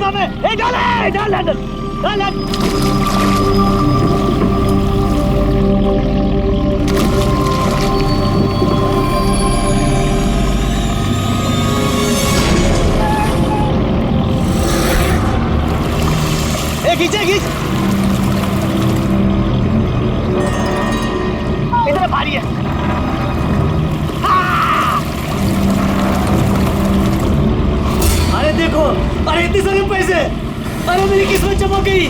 गोदाम में। डाल डाल डाल डाल डाल। खींचे खींच। इतना भारी है। अरे देखो, अरे इतने सारे पैसे, अरे मेरी किस्मत चमक गई।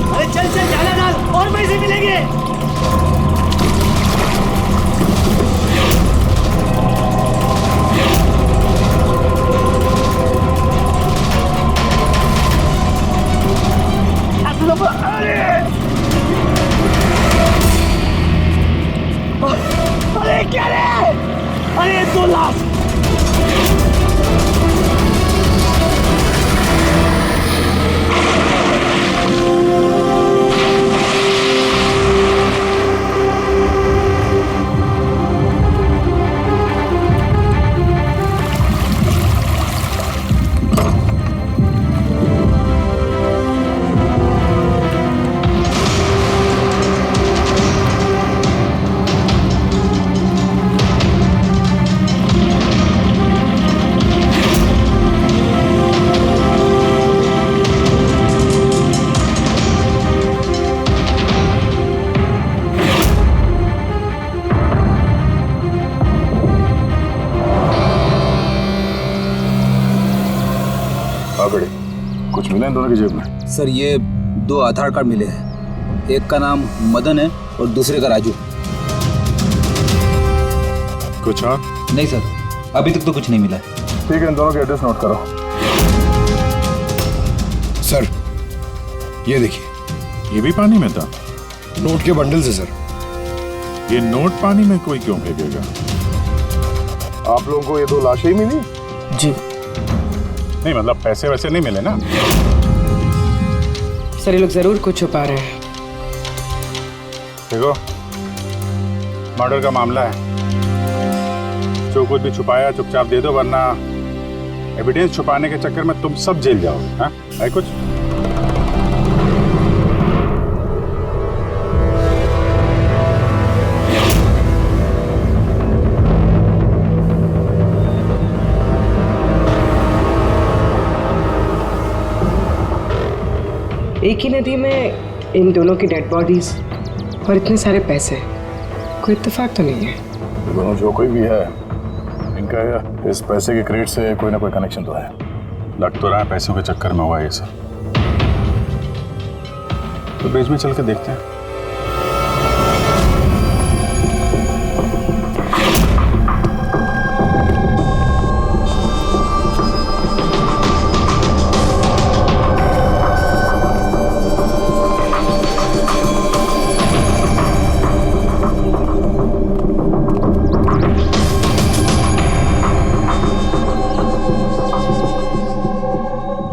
अरे चल चल डाला डाल, और पैसे मिलेंगे। अरे क्या रे? अरे 2 लाख। कुछ मिला इन दोनों की जेब में? सर ये 2 आधार कार्ड मिले हैं, एक का नाम मदन है और दूसरे का राजू। कुछ हाँ? नहीं सर, अभी तक तो कुछ नहीं मिला है। ठीक है, इन दोनों के एड्रेस नोट करो। सर ये देखिए, ये भी पानी में था? नोट के बंडल से सर। ये नोट पानी में कोई क्यों फेंकेगा? आप लोगों को ये 2 लाशें ही मिली? जी नहीं मतलब पैसे वैसे नहीं मिले ना? सर ये लोग जरूर कुछ छुपा रहे हैं। देखो, मर्डर का मामला है, जो कुछ भी छुपाया चुपचाप दे दो, वरना एविडेंस छुपाने के चक्कर में तुम सब जेल जाओगे। हाँ है कुछ? एक ही नदी में इन दोनों की डेड बॉडीज और इतने सारे पैसे, कोई इत्तेफाक तो नहीं है। दोनों जो कोई भी है, इनका इस पैसे के क्रेडिट से कोई ना कोई कनेक्शन तो है। लग तो रहा है पैसों के चक्कर में हुआ ये सब। तो बीच में चल के देखते हैं।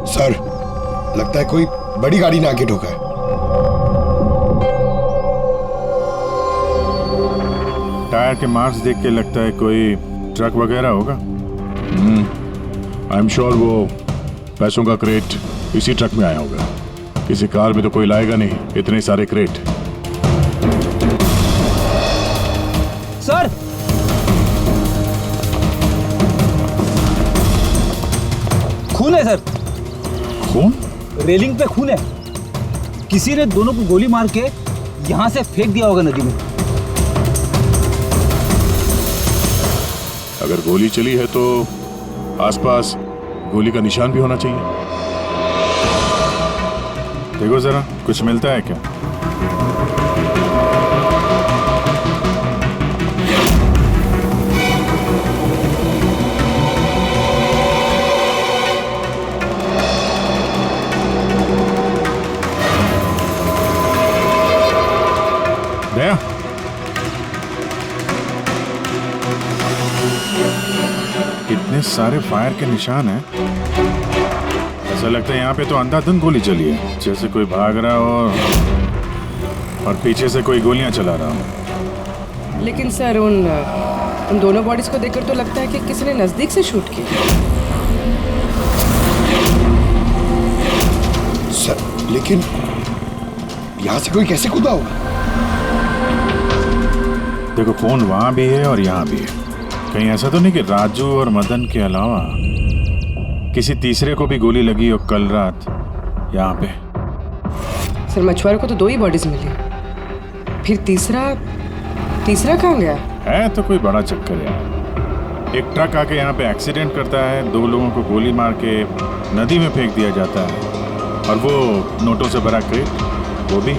सर लगता है कोई बड़ी गाड़ी ने आके ठोका है। टायर के मार्क्स देख के लगता है कोई ट्रक वगैरह होगा। आई एम श्योर वो पैसों का क्रेट इसी ट्रक में आया होगा। किसी कार में तो कोई लाएगा नहीं इतने सारे क्रेट। सर खून है सर। खून? रेलिंग पे खून है। किसी ने दोनों को गोली मार के यहाँ से फेंक दिया होगा नदी में। अगर गोली चली है तो आसपास गोली का निशान भी होना चाहिए। देखो जरा, कुछ मिलता है क्या? दया, कितने सारे फायर के निशान हैं। ऐसा लगता है यहाँ पे तो अंधाधुंध गोली चली है, जैसे कोई भाग रहा हो। और पीछे से कोई गोलियां चला रहा हो। लेकिन सर उन दोनों बॉडीज को देखकर तो लगता है कि किसी ने नजदीक से शूट किया। सर लेकिन यहाँ से कोई कैसे कूदा होगा? देखो फोन वहां भी है और यहाँ भी है। कहीं ऐसा तो नहीं कि राजू और मदन के अलावा किसी तीसरे को भी गोली लगी हो कल रात यहाँ पे? सर मछुआरों को तो 2 ही बॉडीज मिली, फिर तीसरा कहाँ गया? है तो कोई बड़ा चक्कर यार। एक ट्रक आके यहाँ पे एक्सीडेंट करता है, 2 लोगों को गोली मार के नदी में फेंक दिया जाता है, और वो नोटों से भरा क्रेट वो भी,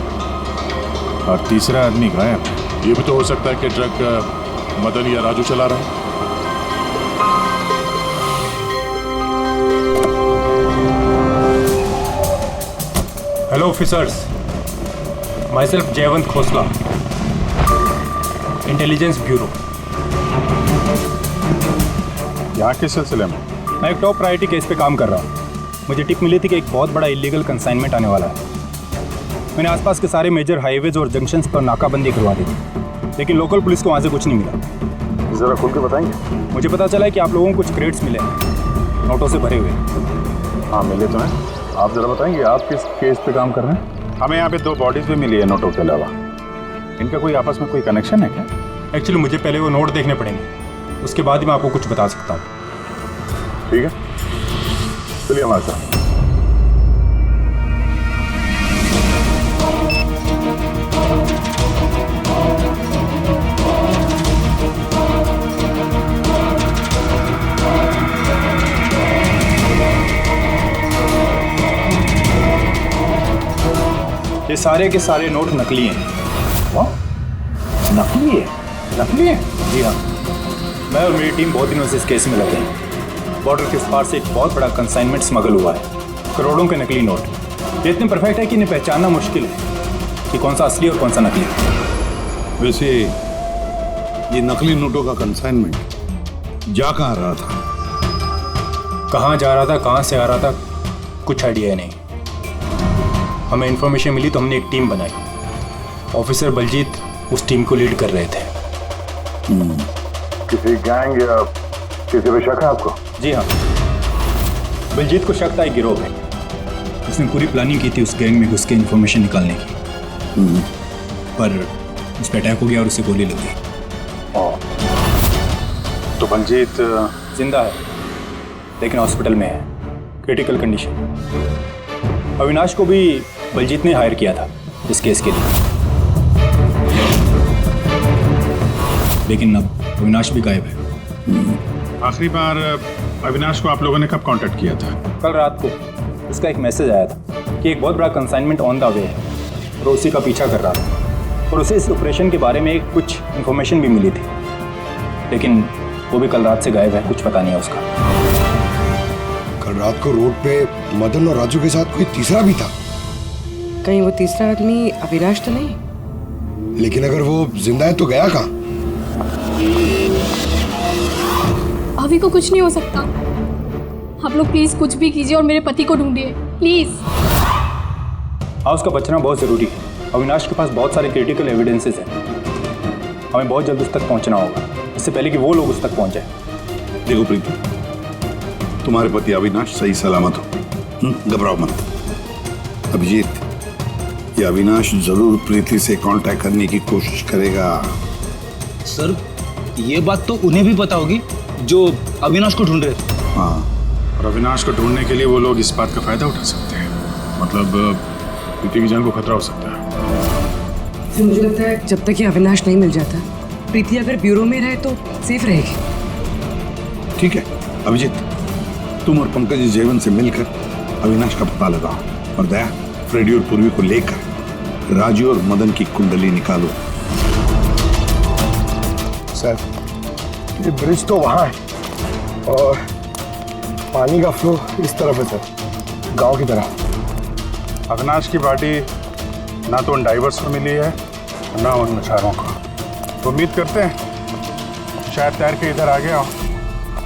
और तीसरा आदमी गायब। ये भी तो हो सकता है कि ट्रक मदन या राजू चला रहा है। Hello officers, my self Jaywant Khosla, intelligence bureau. यहाँ किस सिलसिले में? मैं एक टॉप प्रायोरिटी केस पे काम कर रहा हूँ। मुझे टिप मिली थी कि एक बहुत बड़ा इलीगल कंसाइनमेंट आने वाला है। मैंने आसपास के सारे मेजर हाईवेज और जंक्शंस पर नाकाबंदी करवा दी थी, लेकिन लोकल पुलिस को वहाँ से कुछ नहीं मिला। जरा खुल के बताएंगे? मुझे पता चला है कि आप लोगों को कुछ क्रेट्स मिले हैं, नोटों से भरे हुए। हाँ मिले तो हैं। आप जरा बताएंगे आप किस केस पे काम कर रहे हैं? हमें यहाँ पे 2 बॉडीज भी मिली है नोटों के अलावा। इनका कोई आपस में कोई कनेक्शन है क्या? एक्चुअली मुझे पहले वो नोट देखने पड़ेंगे, उसके बाद ही मैं आपको कुछ बता सकता हूँ। ठीक है, चलिए हमारे साथ। ये सारे के सारे नोट नकली हैं। नकली है? नकली है? जी हाँ, मैं और मेरी टीम बहुत दिनों से इस केस में लगे हैं। बॉर्डर के इस पार से एक बहुत बड़ा कंसाइनमेंट स्मगल हुआ है, करोड़ों के नकली नोट। ये इतने परफेक्ट है कि इन्हें पहचानना मुश्किल है कि कौन सा असली और कौन सा नकली। वैसे ये नकली नोटों का कंसाइनमेंट जा कहाँ रहा था? कहाँ जा रहा था, कहाँ से आ रहा था, कुछ आइडिया नहीं। हमें इन्फॉर्मेशन मिली तो हमने एक टीम बनाई। ऑफिसर बलजीत उस टीम को लीड कर रहे थे। किसी गैंग या किसी पे शक है आपको? जी हाँ, बलजीत को शक था एक गिरोह है। उसने पूरी प्लानिंग की थी उस गैंग में घुस के इन्फॉर्मेशन निकालने की, पर उस पर अटैक हो गया और उसे गोली लगी। तो बलजीत जिंदा है लेकिन हॉस्पिटल में है, क्रिटिकल कंडीशन। अविनाश को भी बलजीत ने हायर किया था इस केस के लिए, लेकिन अब अविनाश भी गायब है। आखिरी बार अविनाश को आप लोगों ने कब कांटेक्ट किया था? कल रात को उसका एक मैसेज आया था कि एक बहुत बड़ा कंसाइनमेंट ऑन द वे है और उसी का पीछा कर रहा था, और उसे इस ऑपरेशन के बारे में कुछ इन्फॉर्मेशन भी मिली थी, लेकिन वो भी कल रात से गायब है, कुछ पता नहीं है उसका। कल रात को रोड पे मदन और राजू के साथ कोई तीसरा भी था। कहीं वो तीसरा आदमी अविनाश तो नहीं? लेकिन अगर वो जिंदा है तो गया कहाँ? अभी को कुछ नहीं हो सकता। आप लोग प्लीज कुछ भी कीजिए और मेरे पति को ढूंढिए प्लीज। हाँ, उसका बचना बहुत ज़रूरी है। अविनाश के पास बहुत सारे क्रिटिकल एविडेंसेस हैं, हमें बहुत जल्द उस तक पहुंचना होगा, इससे पहले कि वो लोग उस तक पहुंच जाए। देखो प्रीति, तुम्हारे पति अविनाश सही सलामत हो, घबराओ मत। अभिजीत, ये अविनाश जरूर प्रीति से कांटेक्ट करने की कोशिश करेगा। सर ये बात तो उन्हें भी पता होगी जो अविनाश को ढूंढ रहे थे। हाँ, और अविनाश को ढूंढने के लिए वो लोग इस बात का फायदा उठा सकते हैं, मतलब प्रीति की जान को खतरा हो सकता है। तो मुझे लगता है जब तक ये अविनाश नहीं मिल जाता, प्रीति अगर ब्यूरो में रहे तो सेफ रहेगी। ठीक है अभिजीत, तुम और पंकज जयवंत से मिलकर अविनाश का पता लगाओ, और दया फ्रेडी और पूर्वी को लेकर राजू और मदन की कुंडली निकालो। सर ये ब्रिज तो वहाँ है और पानी का फ्लो इस तरफ है सर, गांव की तरफ। अविनाश की बॉडी ना तो उन डाइवर्स को मिली है ना उन मछुआरों को। तो उम्मीद करते हैं शायद तैर के इधर आ गया हो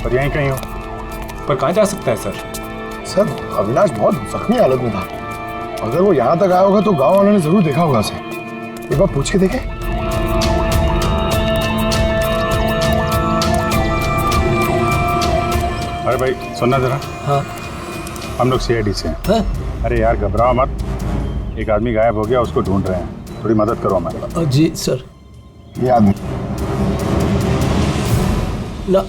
और यहीं कहीं हो। पर कहाँ जा सकता है सर? सर अविनाश बहुत जख्मी हालत में था, अगर वो यहाँ तक आया होगा तो गांव वालों ने जरूर देखा होगा उसे। एक बार पूछ के देखे। अरे भाई सुनना जरा। हाँ हम लोग सीआईडी से हैं। हाँ अरे यार घबराओ मत, एक आदमी गायब हो गया, उसको ढूंढ रहे हैं, थोड़ी मदद करो हमारी। जी सर। ये आदमी ना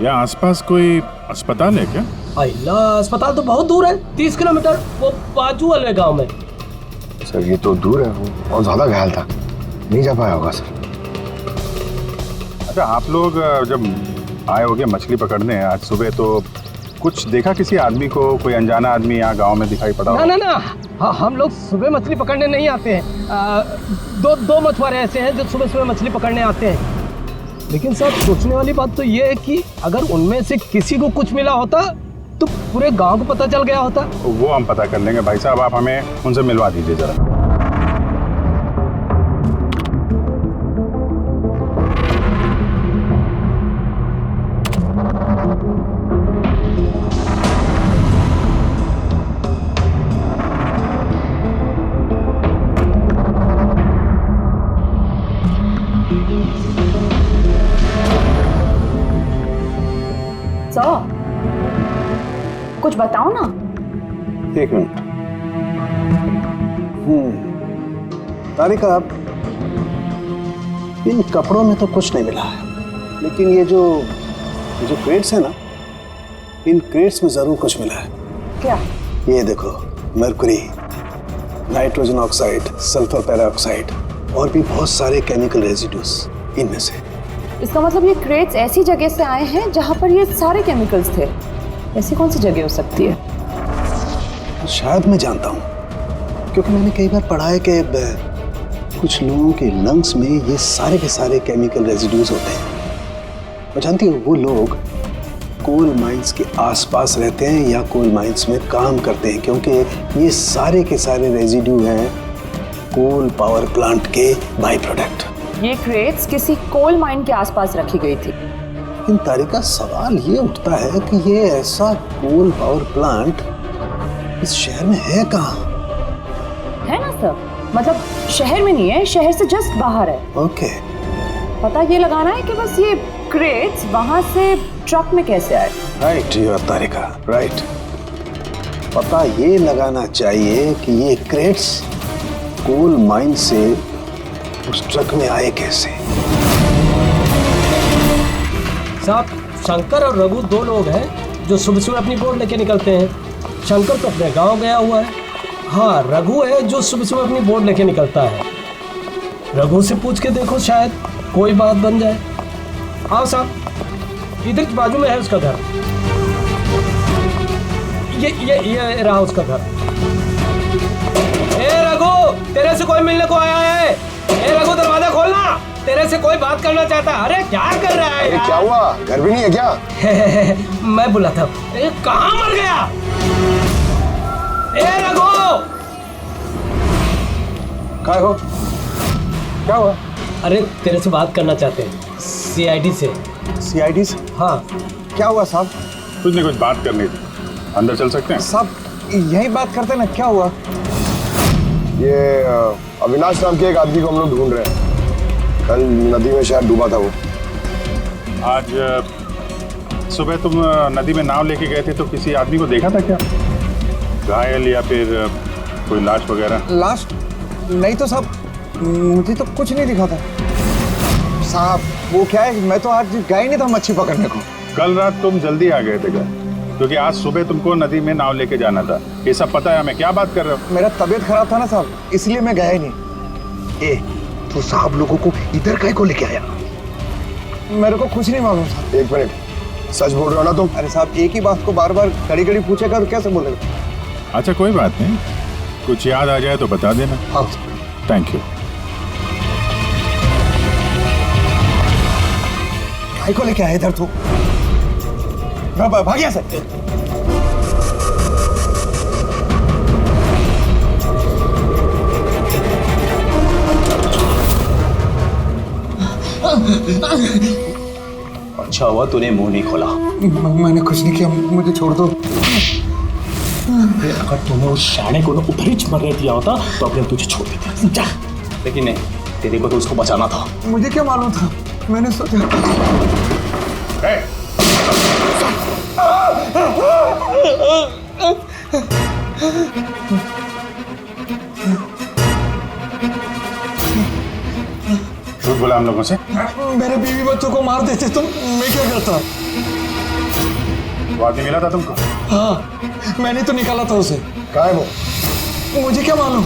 यहाँ आसपास कोई अस्पताल है क्या? अल्लाह, अस्पताल तो बहुत दूर है, 30 किलोमीटर, वो बाजू वाले गांव में। सर ये तो दूर है, वो बहुत ज्यादा घायल था, नहीं जा पाया होगा सर। अच्छा आप लोग जब आए होगे मछली पकड़ने आज सुबह, तो कुछ देखा किसी आदमी को? कोई अनजाना आदमी यहाँ गांव में दिखाई पड़ा हो? ना हाँ, हम लोग सुबह मछली पकड़ने नहीं आते हैं। दो मछुआरे ऐसे हैं जो सुबह सुबह मछली पकड़ने आते हैं। लेकिन साहब सोचने वाली बात तो ये है कि अगर उनमें से किसी को कुछ मिला होता तो पूरे गांव को पता चल गया होता। वो हम पता कर लेंगे भाई साहब, आप हमें उनसे मिलवा दीजिए जरा। कुछ बताओ ना। एक मिनट। तारिका, इन कपड़ों में तो कुछ नहीं मिला है, लेकिन ये जो क्रेट्स है ना, इन क्रेट्स में जरूर कुछ मिला है। क्या? ये देखो, mercury, nitrogen oxide, sulphur peroxide और भी बहुत सारे केमिकल रेजिड्यूज इनमें से। इसका मतलब ये क्रेट्स ऐसी जगह से आए हैं जहां पर ये सारे केमिकल्स थे। ऐसी कौन सी जगह हो सकती है? शायद मैं जानता हूँ, क्योंकि मैंने कई बार पढ़ा है कि कुछ लोगों के लंग्स में ये सारे के सारे केमिकल रेजिड्यूज होते हैं। और जानती हो, वो लोग कोल माइंस के आसपास रहते हैं या कोल माइंस में काम करते हैं, क्योंकि ये सारे के सारे रेजिड्यू हैं कोल पावर प्लांट के बाई प्रोडक्ट। ये क्रेट्स किसी कोल माइन के आसपास रखी गई थी। इन तारिका, सवाल ये उठता है कि ये ऐसा कोल पावर प्लांट इस शहर में है कहाँ? है ना सर, मतलब शहर में नहीं है, शहर से जस्ट बाहर है। ओके। पता ये लगाना है कि बस ये क्रेट्स वहां से ट्रक में कैसे आए। राइट तारिका, राइट। पता ये लगाना चाहिए कि ये क्रेट्स कोल माइन से उस ट्रक में आए कैसे। साहब, शंकर और रघु दो लोग हैं जो सुबह सुबह अपनी बोट लेके निकलते हैं। शंकर तो अपने गांव गया हुआ है। हाँ, रघु है जो सुबह सुबह अपनी बोट लेके निकलता है। रघु से पूछ के देखो, शायद कोई बात बन जाए। हाँ साहब, इधर की बाजू में है उसका घर। ये रहा उसका घर। ए रघु, तेरे से कोई मिलने को आया है। ए रघु, दरवाजा खोलना, तेरे से कोई बात करना चाहता है। अरे क्या कर रहा है? अरे क्या हुआ, घर भी नहीं है क्या? मैं बुला था। कहाँ मर गया? ए रघु, क्या हो? क्या हुआ? अरे तेरे से बात करना चाहते हैं, सीआईडी से। सीआईडी से? हाँ। क्या हुआ साहब? कुछ नहीं, कुछ बात करनी थी, अंदर चल सकते हैं? साहब यही बात करते ना, क्या हुआ? ये अविनाश नाम के एक आदमी को हम लोग ढूंढ रहे हैं। कल नदी में शायद डूबा था वो। आज सुबह तुम नदी में नाव लेके गए थे, तो किसी आदमी को देखा था क्या? घायल या फिर कोई लाश वगैरह? लाश नहीं तो साहब, मुझे तो कुछ नहीं दिखा था साहब। वो क्या है, मैं तो आज गया ही नहीं था मच्छी पकड़ने को। कल रात तुम जल्दी आ गए थे घर, क्योंकि आज सुबह तुमको नदी में नाव लेके जाना था। ये सब पता है हमें, क्या बात कर रहे हो? मेरा तबीयत खराब था ना साहब, इसलिए मैं गया ही नहीं। ए, तो साहब लोगों को इधर काहे को लेके आया? मेरे को कुछ नहीं मालूम साहब। एक मिनट, सच बोल रहे हो ना तुम? अरे साहब, एक ही बात को बार बार घड़ी घड़ी पूछेगा तो कैसे बोलेगा? अच्छा कोई बात नहीं, कुछ याद आ जाए तो बता देना। हाँ। Thank you. काहे को लेके आया इधर तू? भाग यहाँ से। अच्छा हुआ तूने मुंह नहीं खोला। मैंने कुछ नहीं किया, मुझे छोड़ दो। अगर तूने उस शाणे को ना उधर ही मरने दिया होता तो अपने तुझे छोड़ देते, समझा? लेकिन नहीं, तेरे को तो उसको बचाना था। मुझे क्या मालूम था, मैंने सोचा। झूठ बोला हम लोगों से। मेरे बीवी बच्चों को मार देते तुम, मैं क्या करता? वो आदमी मिला था तुमको? हाँ, मैंने तो निकाला था उसे। कहाँ है वो? मुझे क्या मालूम,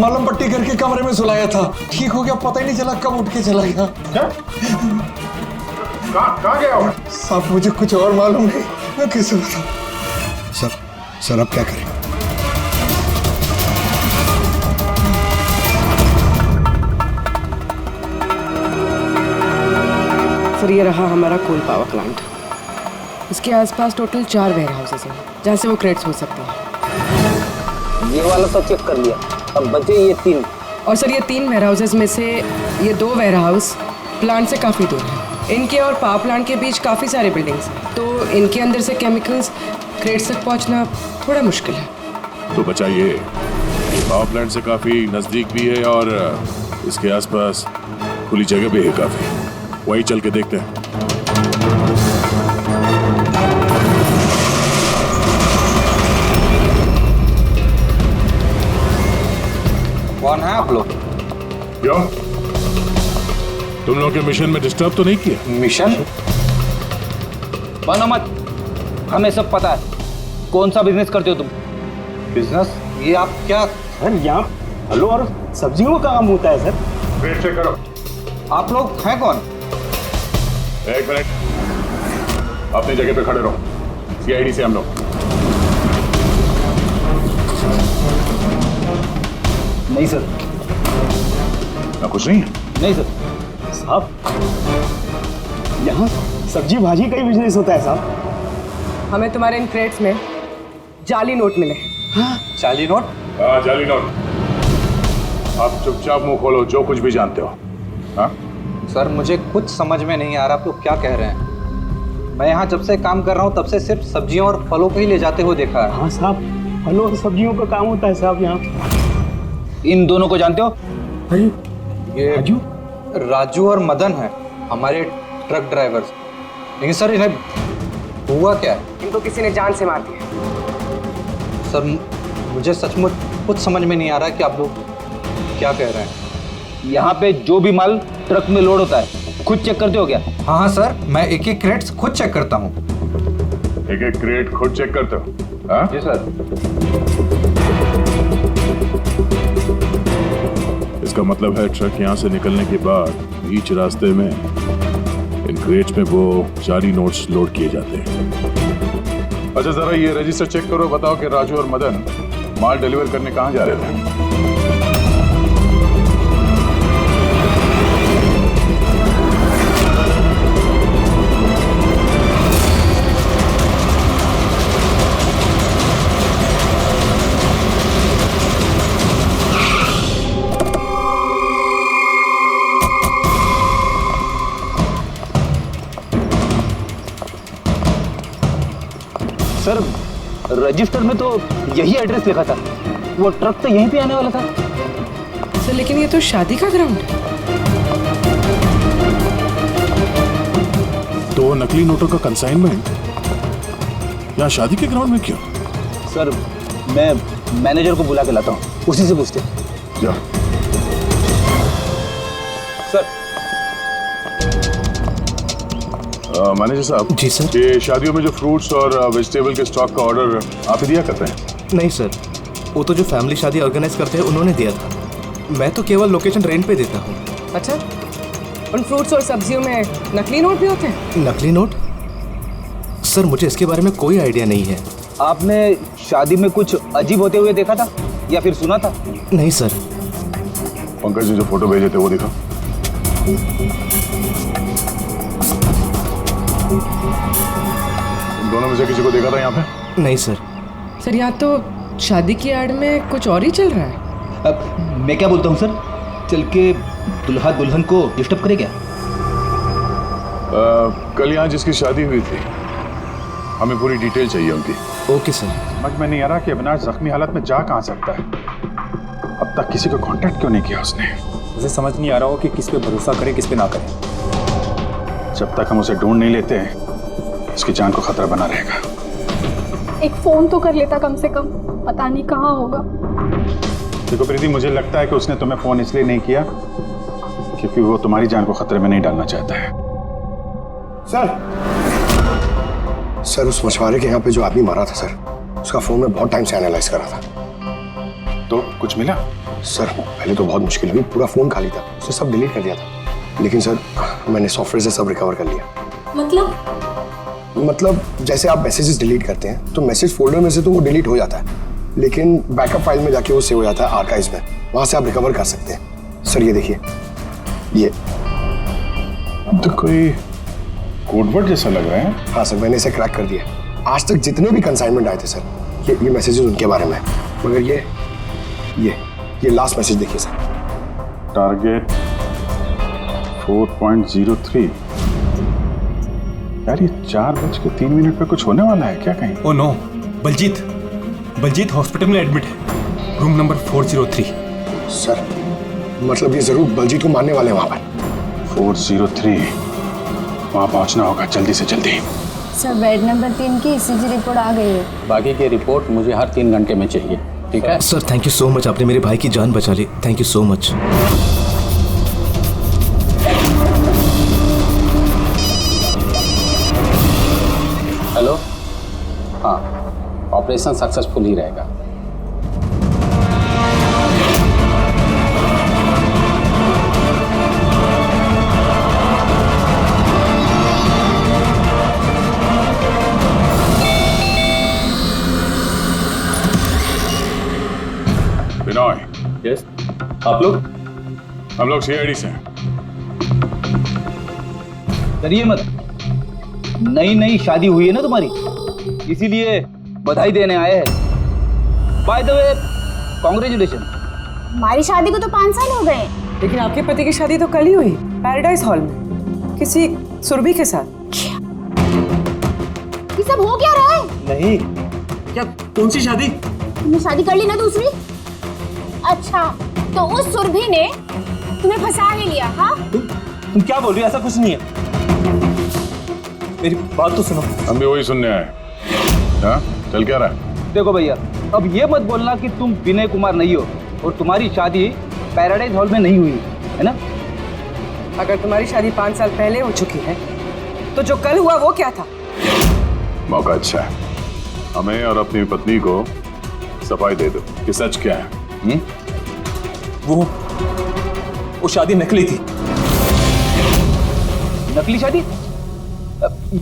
मलम पट्टी करके कमरे में सुलाया था, ठीक हो गया, पता ही नहीं चला कब उठ के चला गया। क्या? कहाँ गया वो? साहब मुझे कुछ और मालूम नहीं, मैं कैसे बताऊं? सर अब क्या करें? सर ये रहा हमारा कोल पावर प्लांट। इसके आसपास टोटल 4 वेयर हाउसेस हैं जहाँ से वो क्रेडिट्स हो सकते हैं। ये वाला सब चेक कर लिया, अब बचे ये 3। और सर ये 3 वेयर हाउसेस में से ये 2 वेयर हाउस प्लांट से काफ़ी दूर हैं। इनके और पावर प्लांट के बीच काफ़ी सारे बिल्डिंग्स, तो इनके अंदर से केमिकल्स क्रेडिट्स तक पहुँचना थोड़ा मुश्किल है। तो बचाइए, पावर प्लांट से काफी नजदीक भी है और इसके आसपास खुली जगह भी है काफी, वही चल के देखते हैं। कौन है आप लोग? क्यों, तुम लोग के मिशन में डिस्टर्ब तो नहीं किया? मिशन? बनो मत, हमें सब पता है। कौन सा बिजनेस करते हो तुम? बिजनेस? ये आप क्या? सर यहाँ फलों और सब्जियों का काम होता है सर। वेट चेक करो। आप लोग हैं कौन? एक मिनट, अपनी जगह पे खड़े रहो। सीआईडी से हम लोग। नहीं सर। ना कुछ नहीं है? नहीं सर। साहब यहाँ सब्जी भाजी का ही बिजनेस होता है साहब। हमें तुम्हारे इन क्रेडिट्स में जाली नोट मिले। जाली नोट? हाँ, जाली नोट। आप चुपचाप मुंह खोलो, जो कुछ भी जानते हो। हाँ? सर मुझे कुछ समझ में नहीं आ रहा आप लोग क्या कह रहे हैं। मैं यहाँ जब से काम कर रहा हूँ तब से सिर्फ सब्जियों और फलों को ही ले जाते हुए देखा है। हाँ साहब, फलों और सब्जियों का काम होता है साहब यहाँ। इन दोनों को जानते हो? अरे ये राजू और मदन है, हमारे ट्रक ड्राइवर्स। लेकिन सर इन्हें हुआ क्या है? इनको किसी ने जान से मार दिया। सर मुझे सचमुच कुछ समझ में नहीं आ रहा कि आप लोग क्या कह रहे हैं। यहाँ पे जो भी माल ट्रक में लोड होता है खुद चेक करते हो क्या? हाँ हाँ सर, मैं एक एक क्रेट्स खुद चेक करता हूँ। एक एक क्रेट खुद चेक करते हो? हाँ? जी सर। इसका मतलब है ट्रक यहाँ से निकलने के बाद बीच रास्ते में इन क्रेट्स में वो जाली नोट्स लोड किए जाते हैं। अच्छा जरा ये रजिस्टर चेक करो, बताओ कि राजू और मदन माल डिलीवर करने कहाँ जा रहे थे? सर रजिस्टर में तो यही एड्रेस लिखा था, वो ट्रक तो यहीं पे आने वाला था। सर लेकिन ये तो शादी का ग्राउंड है। तो नकली नोटों का कंसाइनमेंट यहाँ शादी के ग्राउंड में क्यों? सर मैं मैनेजर को बुला के लाता हूँ, उसी से पूछते। जा। सर। मैनेजर साहब। जी सर। ये शादियों में जो फ्रूट्स और वेजिटेबल के स्टॉक का ऑर्डर आप ही दिया करते हैं? नहीं सर, वो तो जो फैमिली शादी ऑर्गेनाइज करते हैं उन्होंने दिया था। मैं तो केवल लोकेशन रेंट पे देता हूँ। अच्छा, उन फ्रूट्स और सब्जियों में नकली नोट भी होते हैं? नकली नोट? सर मुझे इसके बारे में कोई आइडिया नहीं है। आपने शादी में कुछ अजीब होते हुए देखा था या फिर सुना था? नहीं सर। पंकज ने जो फोटो भेजे थे वो दिखा। दोनों में से किसी को देखा था यहाँ पे? नहीं सर। सर यहाँ तो शादी की आड़ में कुछ और ही चल रहा है। अब मैं क्या बोलता हूँ सर, चल के दुल्हा दुल्हन को डिस्टर्ब करे क्या? कल यहाँ जिसकी शादी हुई थी, हमें पूरी डिटेल चाहिए उनकी। Okay sir. समझ में नहीं आ रहा कि अविनाश जख्मी हालत में जा कहाँ सकता है। अब तक किसी को कांटेक्ट क्यों नहीं किया उसने? मुझे समझ नहीं आ रहा हो कि किस पे भरोसा करे किस पे ना करे। जब तक हम उसे ढूंढ नहीं लेते उसकी जान को खतरा बना रहेगा। एक फ़ोन तो कर लेता कम से कम, पता नहीं कहाँ होगा। देखो प्रीति, मुझे लगता है कि उसने तुम्हें फ़ोन इसलिए नहीं किया क्योंकि वो तुम्हारी जान को खतरे में नहीं डालना चाहता है। सर उस मछुआरे के यहाँ पे जो आदमी मारा था सर, उसका फोन में बहुत टाइम से एनालाइज करा था। तो कुछ मिला? सर पहले तो बहुत मुश्किल हुई, पूरा फोन खाली था, उसने सब डिलीट कर दिया था। लेकिन सर मैंने सॉफ्टवेयर से सब रिकवर कर लिया। मतलब जैसे आप मैसेजेस डिलीट करते हैं तो मैसेज फोल्डर में से तो वो डिलीट हो जाता है, लेकिन बैकअप फाइल में जाके वो सेव हो जाता है आर्काइव्स में, वहां से आप रिकवर कर सकते हैं। सर ये देखिए, ये तो कोई कोडवर्ड जैसा लग रहा है। हाँ सर, मैंने इसे क्रैक कर दिया। आज तक जितने भी कंसाइनमेंट आए थे सर, ये मैसेजेस उनके बारे में है। मगर ये लास्ट मैसेज देखिए सर। टारगेट 4.03। यार ये 4:03 पे कुछ होने वाला है क्या कहीं? ओ नो, बलजीत हॉस्पिटल में एडमिट है, रूम नंबर 403। सर मतलब ये जरूर बलजीत को मारने वाले हैं वहां पर। 403 वहां पहुंचना होगा जल्दी से जल्दी। सर बेड नंबर 3 की ECG रिपोर्ट आ गई है। बाकी की रिपोर्ट मुझे हर 3 घंटे में चाहिए, ठीक है? Sir thank you so much, आपने मेरे भाई की जान बचा ली। Thank you so much. Hello, हाँ, ऑपरेशन सक्सेसफुल ही रहेगा। बिनॉय। यस, आप लोग? हम लोग CID से हैं। डरिए मत, नई शादी हुई है ना तुम्हारी, इसीलिए बधाई देने आए हैं। By the way, congratulation. हमारी शादी को तो 5 साल हो गए। लेकिन आपके पति की शादी तो कल ही हुई, पैराडाइज हॉल में, किसी सुरभि के साथ। ये सब हो क्या रहा है? नहीं, क्या कौन सी शादी? तुमने शादी कर ली ना दूसरी? अच्छा, तो उस सुरभि ने तुम्हें फंसा ही लिया? हाँ, तुम क्या बोल रही हो? ऐसा कुछ नहीं है। मेरी बात तो सुनो। हम भी वही सुनने आए। हाँ, चल क्या रहा है? देखो भैया, अब ये मत बोलना कि तुम विनय कुमार नहीं हो और तुम्हारी शादी पैराडाइज हॉल में नहीं हुई है ना? अगर तुम्हारी शादी 5 साल पहले हो चुकी है तो जो कल हुआ वो क्या था? मौका अच्छा है, हमें और अपनी पत्नी को सफाई दे दो कि सच क्या है। वो शादी नकली थी। नकली शादी?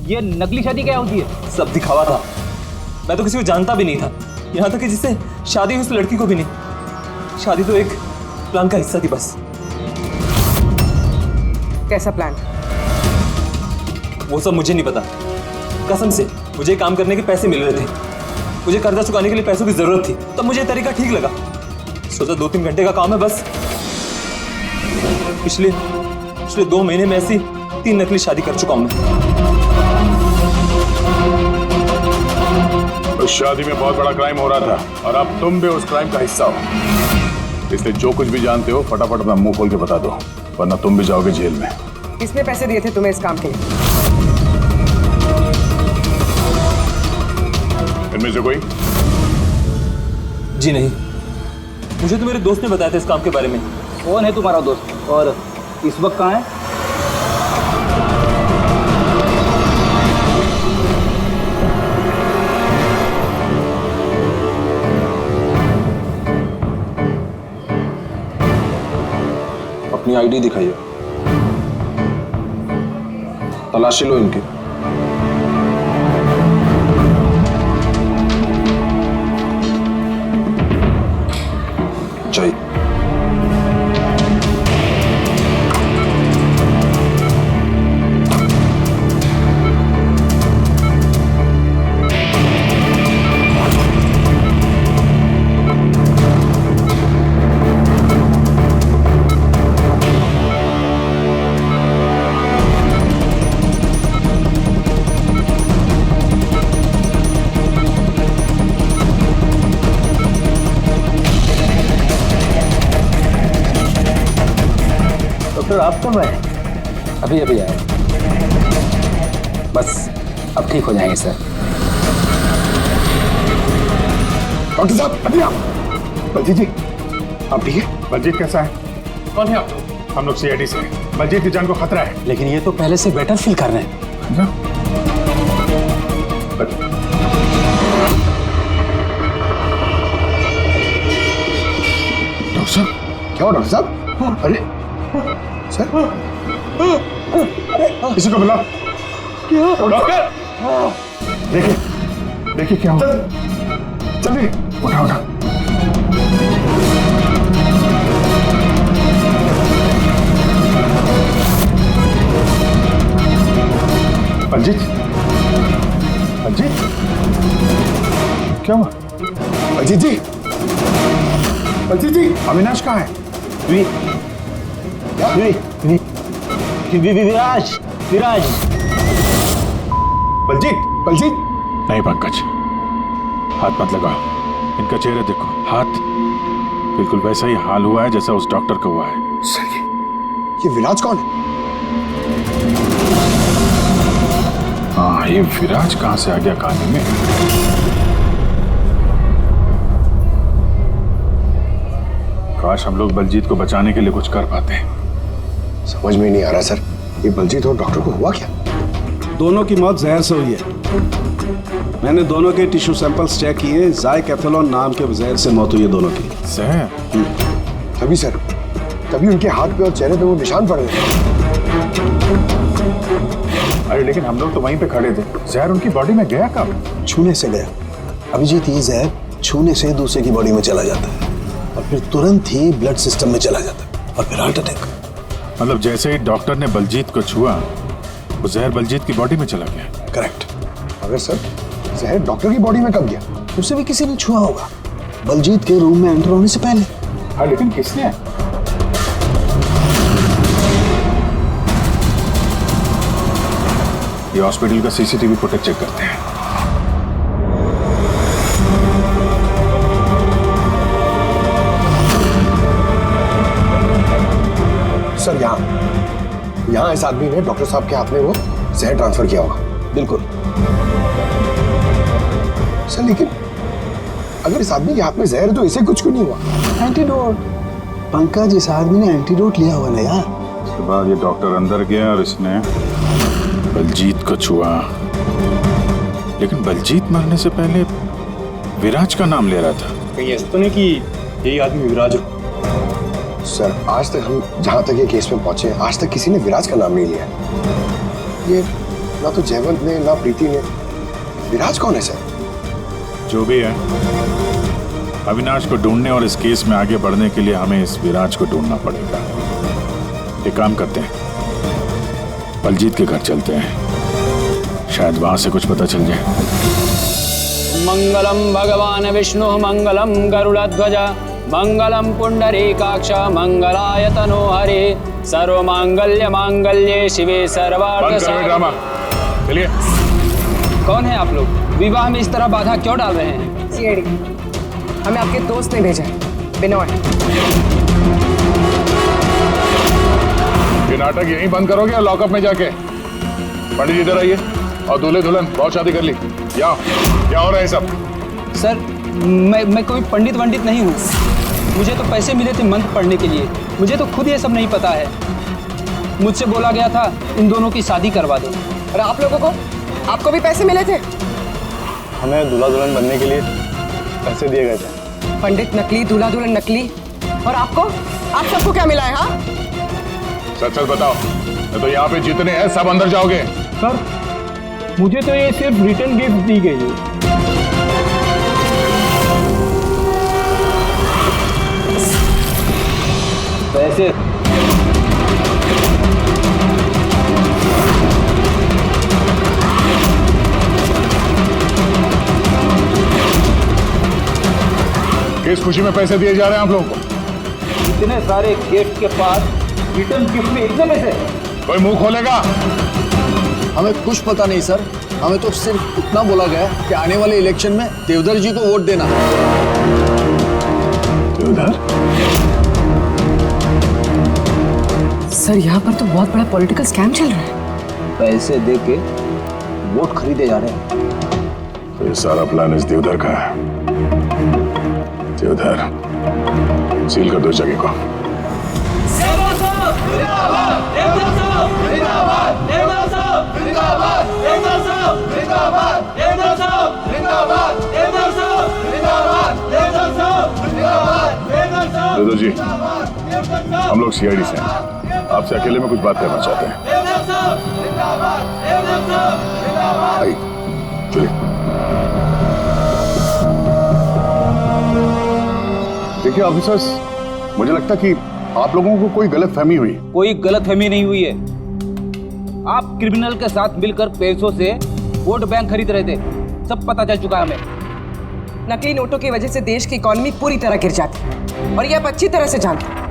ये नकली शादी क्या होती है? सब दिखावा था। मैं तो किसी को जानता भी नहीं था, यहाँ तक कि जिससे शादी हुई उस लड़की को भी नहीं। शादी तो एक प्लान का हिस्सा थी बस। कैसा प्लान? वो सब मुझे नहीं पता, कसम से। मुझे काम करने के पैसे मिल रहे थे, मुझे कर्जा चुकाने के लिए पैसों की जरूरत थी, तब मुझे तरीका ठीक लगा। सोचा 2-3 घंटे का काम है बस। पिछले 2 महीने में ऐसी 3 नकली शादी कर चुका हूं मैं। उस शादी में बहुत बड़ा क्राइम हो रहा था और अब तुम भी उस क्राइम का हिस्सा हो, इसलिए जो कुछ भी जानते हो फटाफट अपना मुंह खोल के बता दो, वरना तुम भी जाओगे जेल में। किसने पैसे दिए थे तुम्हें इस काम के लिए? इनमें से कोई? जी नहीं, मुझे तो मेरे दोस्त ने बताया था इस काम के बारे में। कौन है तुम्हारा दोस्त और इस वक्त कहाँ है? अपनी आईडी दिखाइए, तलाशी लो इनकी। चाहिए डॉक्टर आप कब आए? अभी अभी आए, बस अब ठीक हो जाएंगे सर। डॉक्टर साहब अभी आप। बलजीत जी आप ठीक है? बलजीत कैसा है? कौन है आप? हम लोग सीआईडी से हैं। बलजीत की जान को खतरा है। लेकिन ये तो पहले से बेटर फील कर रहे हैं। डॉक्टर साहब क्या हो डॉक्टर साहब? अरे सर किसी को बुलाओ। डॉक्टर देखिए देखिए क्या हुआ। जल्दी उठा उठा। बलजीत बलजीत क्या हुआ? बलजीत जी बलजीत जी अविनाश कहाँ है? विराज विराज। बलजीत बलजीत नहीं पंकज, हाथ मत लगाओ। इनका चेहरा देखो, हाथ बिल्कुल वैसा ही हाल हुआ है जैसा उस डॉक्टर का हुआ है। सर ये विराज कौन है? हाँ ये विराज कहाँ से आ गया कहानी में? काश हम लोग बलजीत को बचाने के लिए कुछ कर पाते। समझ में नहीं आ रहा सर, ये बलजीत और डॉक्टर को हुआ क्या? दोनों की मौत जहर से हुई है। मैंने दोनों के टिश्यू सैंपल्स चेक किए, ज़ाइकैथोलोन नाम के जहर से मौत हुई है दोनों की। जहर? तभी सर, तभी उनके हाथ पे और चेहरे पे वो निशान पड़ गए। अरे लेकिन हम लोग तो वहीं पे खड़े थे, जहर उनकी बॉडी में गया कब? छूने से गया अभिजीत। ये जहर छूने से दूसरे की बॉडी में चला जाता है और फिर तुरंत ही ब्लड सिस्टम में चला जाता है और फिर हार्ट अटैक। मतलब जैसे ही डॉक्टर ने बलजीत को छुआ, वो जहर बलजीत की बॉडी में चला गया। करेक्ट। अगर सर जहर डॉक्टर की बॉडी में कब गया? उसे भी किसी ने छुआ होगा, बलजीत के रूम में एंटर होने से पहले। हाँ लेकिन किसने? ये हॉस्पिटल का सीसीटीवी फुटेज चेक करते हैं। सर यहाँ इस आदमी ने डॉक्टर साहब के हाथ में वो जहर ट्रांसफर किया होगा। बिल्कुल। सर लेकिन अगर इस आदमी के हाथ में जहर है तो इसे कुछ क्यों नहीं हुआ? एंटीडोट। पंकज इस आदमी ने एंटीडोट लिया हुआ ना यार। उसके बाद ये डॉक्टर अंदर गया और इसने बलजीत को छुआ। लेकिन बलजीत मरने से पहले विराज का नाम ले रहा था। कहीं ऐसा तो नहीं कि यही आदमी विराज हो? सर आज तक हम जहां तक ये केस में पहुंचे, आज तक किसी ने विराज का नाम नहीं लिया। ये ना तो जयवंत ने ना प्रीति ने। विराज कौन है सर? जो भी है, अविनाश को ढूंढने और इस केस में आगे बढ़ने के लिए हमें इस विराज को ढूंढना पड़ेगा। एक काम करते हैं, बलजीत के घर चलते हैं, शायद वहां से कुछ पता चल जाए। मंगलम भगवान विष्णु मंगलम गरुड़ध्वज मंगलम पुंडरीकाक्ष मंगलाय तनो हरे सर्वमांगल्य मांगल्ये शिवे सर्वार्थ ड्रामा। चलिए। कौन है आप लोग? विवाह में इस तरह बाधा क्यों डाल रहे हैं? सीआईडी हमें आपके दोस्त ने भेजा, बिनोय। ये नाटक यहीं बंद करोगे या लॉकअप में जाके? पंडित इधर आइए और दूल्हे दुल्हन बहुत शादी कर ली। क्या हो रहा है सब? सर मैं कोई पंडित वंडित नहीं हूँ। मुझे तो पैसे मिले थे मंत्र पढ़ने के लिए। मुझे तो खुद ये सब नहीं पता है। मुझसे बोला गया था इन दोनों की शादी करवा दो। और आप लोगों को, आपको भी पैसे मिले थे? हमें दूल्हा दुल्हन बनने के लिए पैसे दिए गए थे। पंडित नकली, दूल्हा दुल्हन नकली। और आपको, आप सबको क्या मिला है? हाँ सच सच बताओ, तो यहाँ पे जितने हैं सब अंदर जाओगे। सर मुझे तो ये सिर्फ रिटर्न गिफ्ट दी गई है। पैसे किस खुशी में पैसे दिए जा रहे हैं आप लोगों को? इतने सारे गिफ्ट के पास रिटर्न गिफ्ट में इतने पैसे? कोई मुंह खोलेगा? हमें कुछ पता नहीं सर, हमें तो सिर्फ इतना बोला गया कि आने वाले इलेक्शन में देवधर जी को वोट देना। देवधर? सर यहाँ पर तो बहुत बड़ा पॉलिटिकल स्कैम चल रहा है। पैसे दे के वोट खरीदे जा रहे हैं। तो ये सारा प्लान इस देवधर का है। देवधर, सील कर दो इस जगह को। देवधर जी, हम लोग सीआईडी से हैं। आपसे अकेले में कुछ बात करना चाहते हैं। आइए, चलिए। देखिए ऑफिसर्स, मुझे लगता कि आप लोगों को कोई गलतफहमी हुई। कोई गलतफहमी नहीं हुई है। आप क्रिमिनल के साथ मिलकर पैसों से वोट बैंक खरीद रहे थे, सब पता चल चुका है हमें। नकली नोटों की वजह से देश की इकोनॉमी पूरी तरह गिर जाती है और ये आप अच्छी तरह से जानते हैं।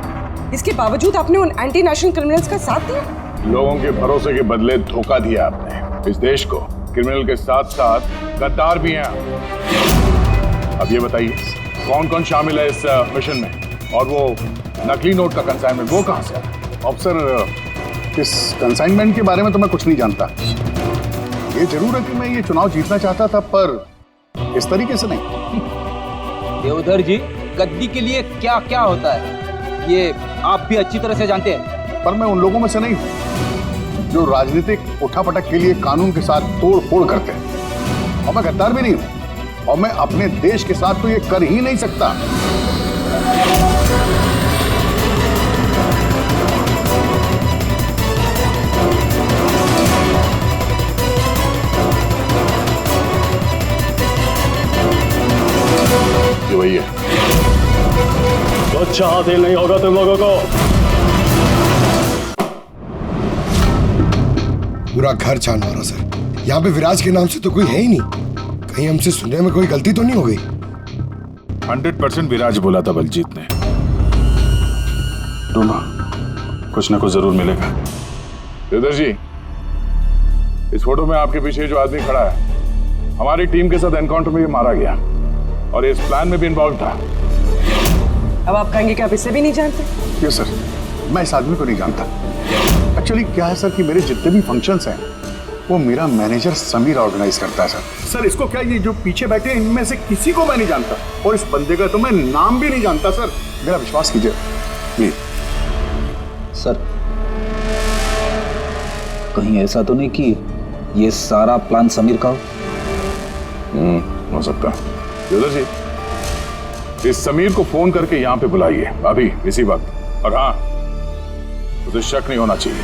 इसके बावजूद आपने उन एंटी नेशनल क्रिमिनल्स का साथ दिया। लोगों के भरोसे के बदले धोखा दिया आपने इस देश को। क्रिमिनल के साथ साथ गद्दार भी हैं। अब ये बताइए कौन कौन शामिल है इस मिशन में, और वो नकली नोट का कंसाइनमेंट वो कहां से आया? ऑफिसर, इस कंसाइनमेंट के बारे में तो मैं कुछ नहीं जानता। ये जरूर है कि मैं ये चुनाव जीतना चाहता था, पर इस तरीके से नहीं। देवधर जी, गद्दी के लिए क्या क्या होता है ये आप भी अच्छी तरह से जानते हैं। पर मैं उन लोगों में से नहीं हूं जो राजनीतिक उठापटक के लिए कानून के साथ तोड़ फोड़ करते हैं, और मैं गद्दार भी नहीं हूं, और मैं अपने देश के साथ तो ये कर ही नहीं सकता। ये वही है। तो अच्छा हासिल नहीं होगा तुम लोगों को। पूरा घर छान मारा सर। यहाँ पे विराज के नाम से तो कोई है ही नहीं। कहीं हमसे सुनने में कोई गलती तो नहीं हो गई? 100% विराज बोला था बलजीत ने। ढूंढो, कुछ ना कुछ जरूर मिलेगा। देवधर जी, इस फोटो में आपके पीछे जो आदमी खड़ा है, हमारी टीम के साथ एनकाउंटर में ये मारा गया और इस प्लान में भी इन्वॉल्व था। अब आप कहेंगे कि आप इसे भी नहीं जानते? यस सर, मैं इस आदमी को नहीं जानता। एक्चुअली क्या है सर कि मेरे जितने भी फंक्शंस हैं वो मेरा मैनेजर समीर ऑर्गेनाइज करता है सर। सर इसको क्या, ये जो पीछे बैठे हैं इनमें से किसी को मैं नहीं जानता, और इस बंदे का तो मैं नाम भी नहीं जानता सर। मेरा विश्वास कीजिए प्लीज। सर कहीं ऐसा तो नहीं कि ये सारा प्लान समीर का हो सकता है। देवधर जी, इस समीर को फोन करके यहाँ पे बुलाइए अभी इसी वक्त, और हाँ, उसे शक नहीं होना चाहिए।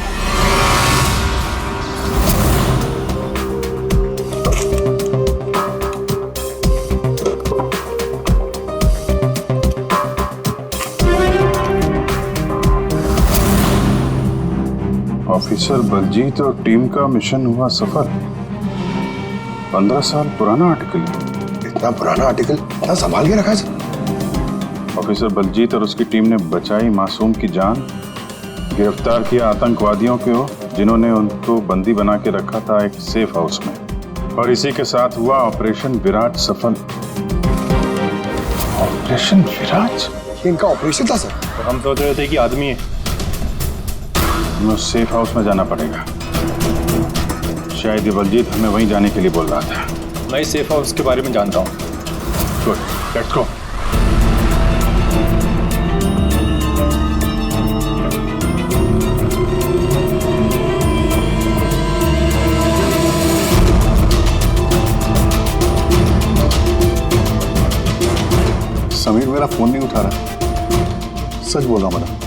ऑफिसर बलजीत और टीम का मिशन हुआ सफल। 15 साल पुराना आर्टिकल। इतना पुराना आर्टिकल इतना संभाल के रखा है सर? ऑफिसर बलजीत और उसकी टीम ने बचाई मासूम की जान, गिरफ्तार किया आतंकवादियों को जिन्होंने उनको बंदी बना के रखा था एक सेफ हाउस में, और इसी के साथ हुआ ऑपरेशन विराट सफल। ऑपरेशन विराट? इनका ऑपरेशन था सर? तो हम सोच रहे थे कि आदमी है। हमें उस सेफ हाउस में जाना पड़ेगा। शायद ये बलजीत हमें वहीं जाने के लिए बोल रहा था। मैं इस सेफ हाउस के बारे में जानता हूँ। Good, let's go. समीर मेरा फोन नहीं उठा रहा। सच बोल रहा मैडम।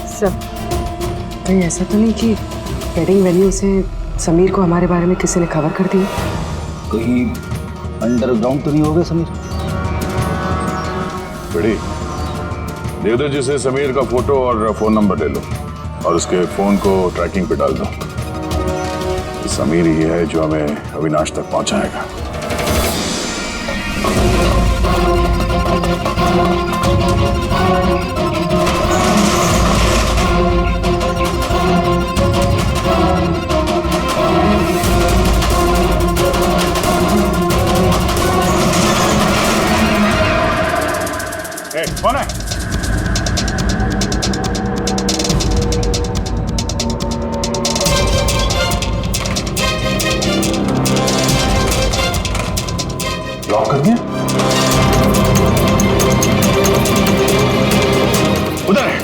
सर कहीं ऐसा तो नहीं कि वेडिंग वेन्यू से समीर को हमारे बारे में किसी ने खबर कर दी? कहीं अंडरग्राउंड तो नहीं हो गया समीर? बड़ी, देवधर जी से समीर का फोटो और फोन नंबर ले लो और उसके फोन को ट्रैकिंग पे डाल दो। समीर ही है जो हमें अविनाश तक पहुंचाएगा। कौन है? लॉक कर दिया? उधर है।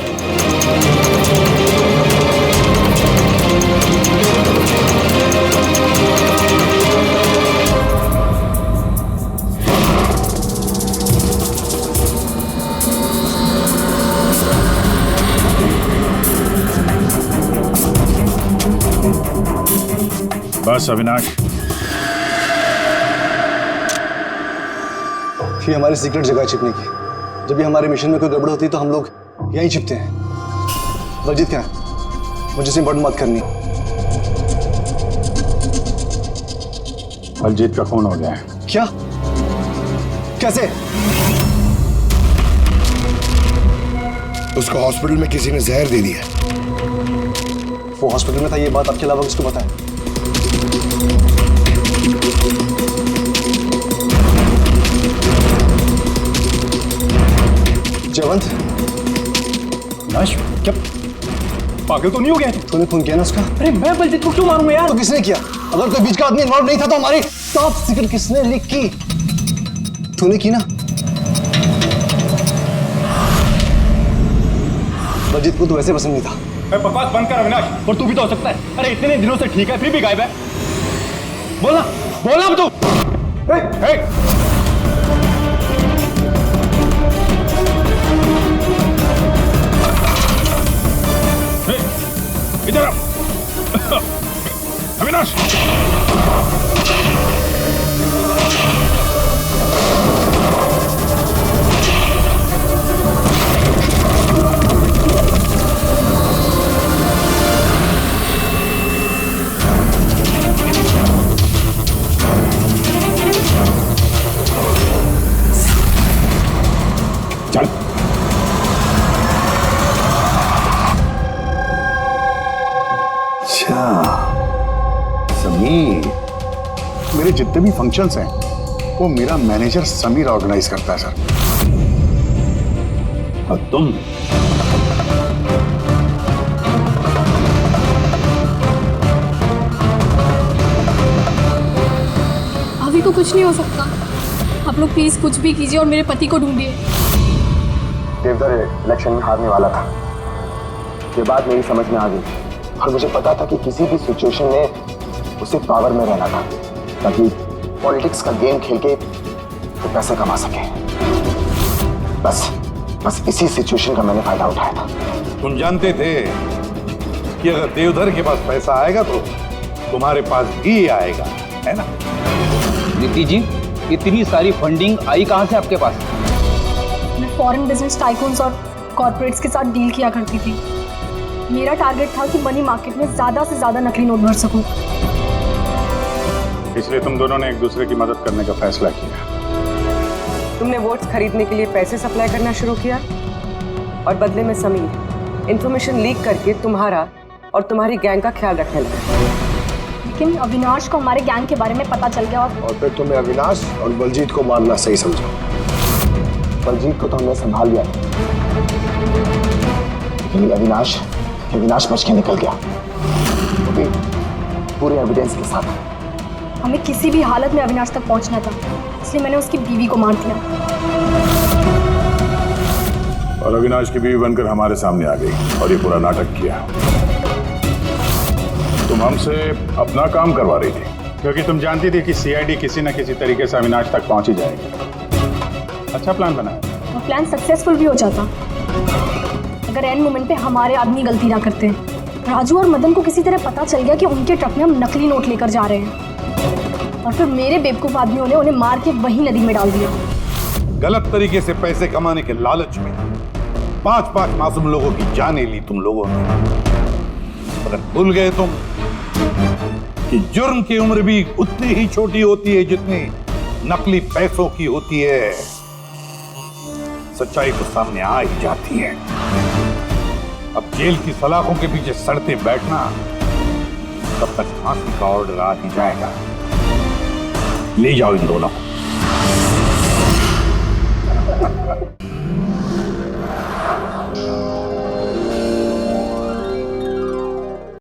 बस अविनाश, ये हमारी सीक्रेट जगह है छिपने की। जब भी हमारे मिशन में कोई गड़बड़ होती है तो हम लोग यहीं छिपते हैं। बलजीत क्या है? मुझे से इंपॉर्टेंट बात करनी है। बलजीत का खून हो गया है। क्या? कैसे? उसको हॉस्पिटल में किसी ने जहर दे दिया। वो हॉस्पिटल में था, ये बात आपके अलावा किसको पता है? जयवंत, क्या पागल तो नहीं हो गया? तूने फोन किया ना उसका? अरे मैं बलजीत को क्यों मारूंगा यार? तो किसने किया? अगर कोई बीच का आदमी इन्वॉल्व नहीं था तो हमारी टॉप सीक्रेट किसने लीक की? तूने की ना? बलजीत को तो वैसे पसंद नहीं था। बकवास बंद कर अविनाश। और तू भी तो हो सकता है। अरे इतने दिनों से ठीक है, फिर भी गायब है। बोलना बोलना अब तू। इधर आओ। अविनाश, चल। अच्छा समीर, मेरे जितने भी फंक्शंस हैं वो मेरा मैनेजर समीर ऑर्गेनाइज करता है सर। और तुम अभी को कुछ नहीं हो सकता। आप लोग प्लीज कुछ भी कीजिए और मेरे पति को ढूंढिए। देवधर इलेक्शन में हारने वाला था। ये बात मेरी समझ में आ गई और मुझे पता था कि किसी भी सिचुएशन में उसे पावर में रहना था ताकि पॉलिटिक्स का गेम खेल के वो पैसे कमा सके। बस इसी सिचुएशन का मैंने फायदा उठाया था। तुम जानते थे कि अगर देवधर के पास पैसा आएगा तो तुम्हारे पास भी आएगा, है ना? दीदी जी, इतनी सारी फंडिंग आई कहां से आपके पास? मैं फॉरेन बिजनेस टाइकून्स और कॉर्पोरेट्स के साथ डील किया करती थी। मेरा टारगेट था कि मनी मार्केट में ज्यादा से ज्यादा नकली नोट भर सकूं। इसलिए तुम दोनों ने एक दूसरे की मदद करने का फैसला किया। तुमने वोट्स खरीदने के लिए पैसे सप्लाई करना शुरू किया और बदले में समीर इंफॉर्मेशन लीक करके तुम्हारा और तुम्हारी गैंग का ख्याल रखने लगा। लेकिन अविनाश को हमारे गैंग के बारे में पता चल गया और फिर तुम्हें अविनाश और बलजीत को मारना सही समझा। बलजीत को तो हमने संभाल लिया, लेकिन अविनाश बच के निकल गया, वो भी पूरे एविडेंस के साथ। हमें किसी भी हालत में अविनाश तक पहुंचना था, इसलिए मैंने उसकी बीवी को मार दिया। और अविनाश की बीवी बनकर हमारे सामने आ गई और ये पूरा नाटक किया। तुम हमसे अपना काम करवा रही थी क्योंकि तुम जानती थी कि सीआईडी किसी न किसी तरीके से अविनाश तक पहुंच ही जाएगी। अच्छा प्लान बनाया। वो प्लान सक्सेसफुल भी हो जाता अगर एंड मोमेंट पे हमारे आदमी गलती ना करते। राजू और मदन को किसी तरह पता चल गया कि उनके ट्रक में हम नकली नोट लेकर जा रहे हैं और फिर मेरे बेवकूफ आदमियों ने उन्हें मार के वही नदी में डाल दिया। गलत तरीके से पैसे कमाने के लालच में 5-5 मासूम लोगों की जानें ली तुम लोगों ने। अगर भूल गए तुम कि जुर्म की उम्र भी उतनी ही छोटी होती है जितनी नकली पैसों की होती है। सच्चाई तो सामने आ ही जाती है। अब जेल की सलाखों के पीछे सड़ते बैठना, तब तक फांसी का ऑर्डर आ ही जाएगा। ले जाओ इन दोनों को।